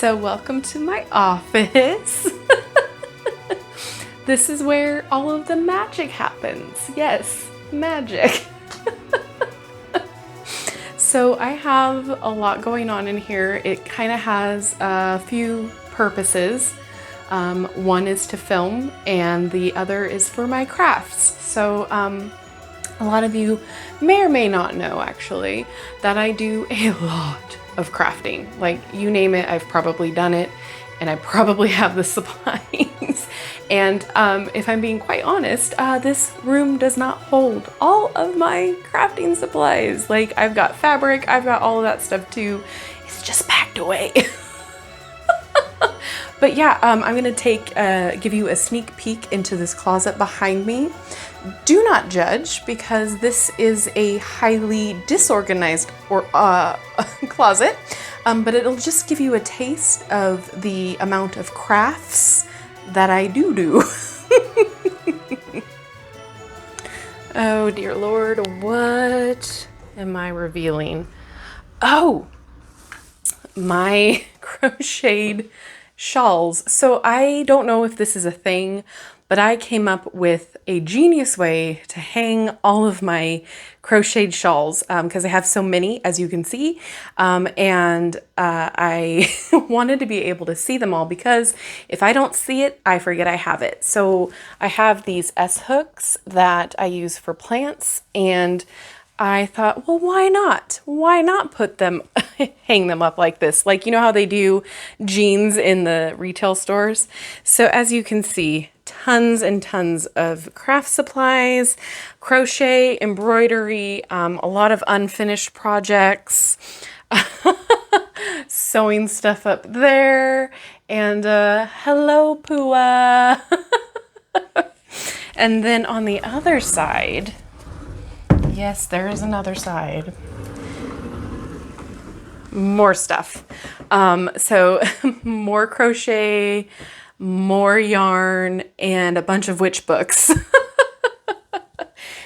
So welcome to my office. This is where all of the magic happens. Yes, magic. So I have a lot going on in here. It kind of has a few purposes. One is to film and the other is for my crafts. So a lot of you may or may not know actually that I do a lot of crafting. Like you name it, I've probably done it, and I probably have the supplies. And if I'm being quite honest, this room does not hold all of my crafting supplies. Like I've got fabric, I've got all of that stuff too. It's just packed away. But yeah, I'm gonna give you a sneak peek into this closet behind me. Do not judge, because this is a highly disorganized closet, but it'll just give you a taste of the amount of crafts that I do. Oh dear Lord, what am I revealing? Oh, my crocheted shawls. So I don't know if this is a thing, but I came up with a genius way to hang all of my crocheted shawls because I have so many, as you can see, and I wanted to be able to see them all, because if I don't see it, I forget I have it. So I have these S-hooks that I use for plants, and I thought, well, why not? Why not put them, hang them up like this? Like, you know how they do jeans in the retail stores? So as you can see, tons and tons of craft supplies, crochet, embroidery, a lot of unfinished projects, sewing stuff up there, and hello, Pua. And then on the other side, yes, there is another side. More stuff. So more crochet, more yarn, and a bunch of witch books.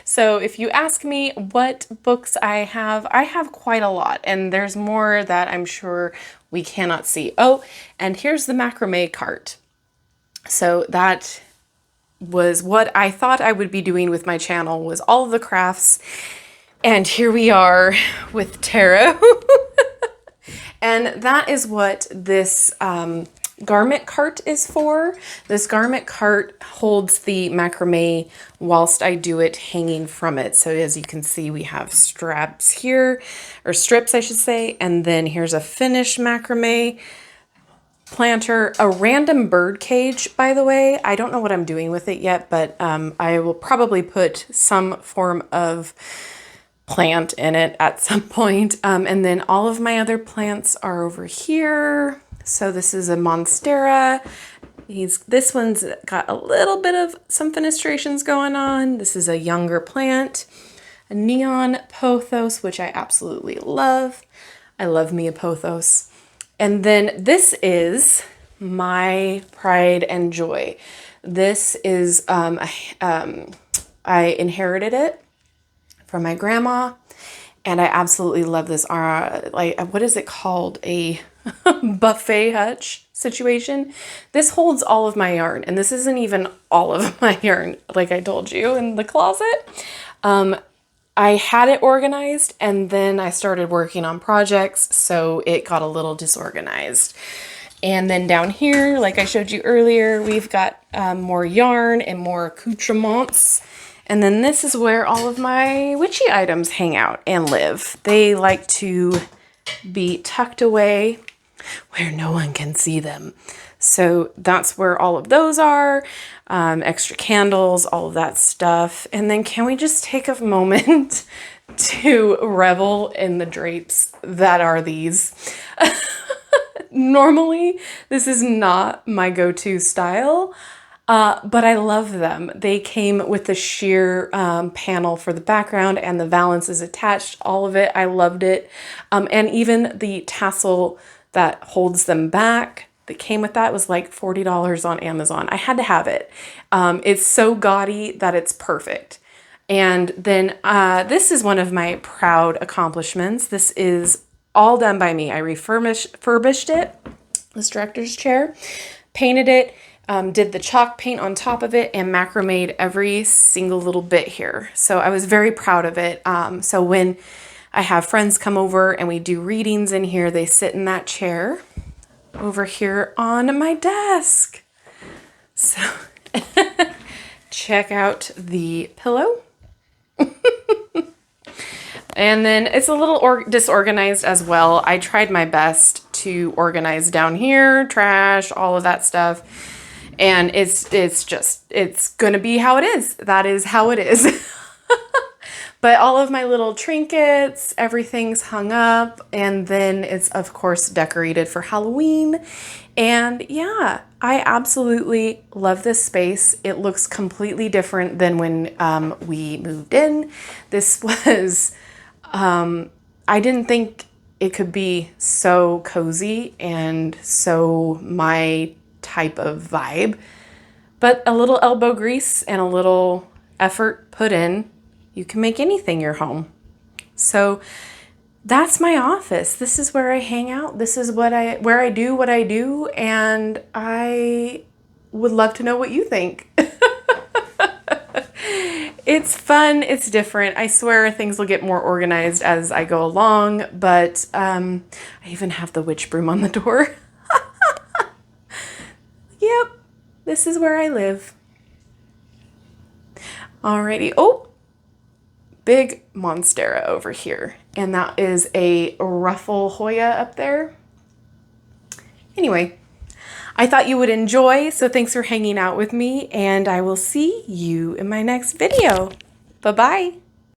So if you ask me what books I have quite a lot, and there's more that I'm sure we cannot see. Oh, and here's the Macrame Cart. So that was what I thought I would be doing with my channel, was all of the crafts. And here we are with tarot. And that is what this garment cart is for. This garment cart holds the macrame whilst I do it hanging from it. So as you can see, we have straps here, or strips I should say, and then here's a finished macrame planter, a random bird cage, by the way. I don't know what I'm doing with it yet, but I will probably put some form of plant in it at some point. And then all of my other plants are over here. So this is a Monstera. This one's got a little bit of some fenestrations going on. This is a younger plant, a neon Pothos, which I absolutely love. I love me a Pothos. And then this is my pride and joy. This is, I inherited it from my grandma, and I absolutely love this. Like, what is it called? A buffet hutch situation. This holds all of my yarn, and this isn't even all of my yarn, like I told you in the closet. I had it organized, and then I started working on projects, so it got a little disorganized. And then down here, like I showed you earlier, we've got more yarn and more accoutrements. And then this is where all of my witchy items hang out and live. They like to be tucked away where no one can see them. So that's where all of those are, extra candles, all of that stuff. And then can we just take a moment to revel in the drapes that are these? Normally, this is not my go-to style, but I love them. They came with the sheer panel for the background, and the valance is attached, all of it. I loved it. And even the tassel that holds them back that came with that was like $40 on Amazon. I had to have it. It's so gaudy that it's perfect. And then this is one of my proud accomplishments. This is all done by me. I refurbished it this director's chair, painted it, did the chalk paint on top of it, and macrameed every single little bit here. So I was very proud of it. So when I have friends come over and we do readings in here, they sit in that chair over here on my desk. So check out the pillow. And then it's a little disorganized as well. I tried my best to organize down here, trash, all of that stuff. And it's going to be how it is. That is how it is. But all of my little trinkets, everything's hung up. And then it's, of course, decorated for Halloween. And yeah, I absolutely love this space. It looks completely different than when we moved in. This was... I didn't think it could be so cozy and so my type of vibe, but a little elbow grease and a little effort put in, you can make anything your home. So that's my office. This is where I hang out. This is where I do what I do, and I would love to know what you think. It's fun. It's different. I swear things will get more organized as I go along, but I even have the witch broom on the door. Yep, this is where I live. Alrighty. Oh, big monstera over here, and that is a ruffle Hoya up there. Anyway, I thought you would enjoy, so thanks for hanging out with me, and I will see you in my next video. Bye-bye.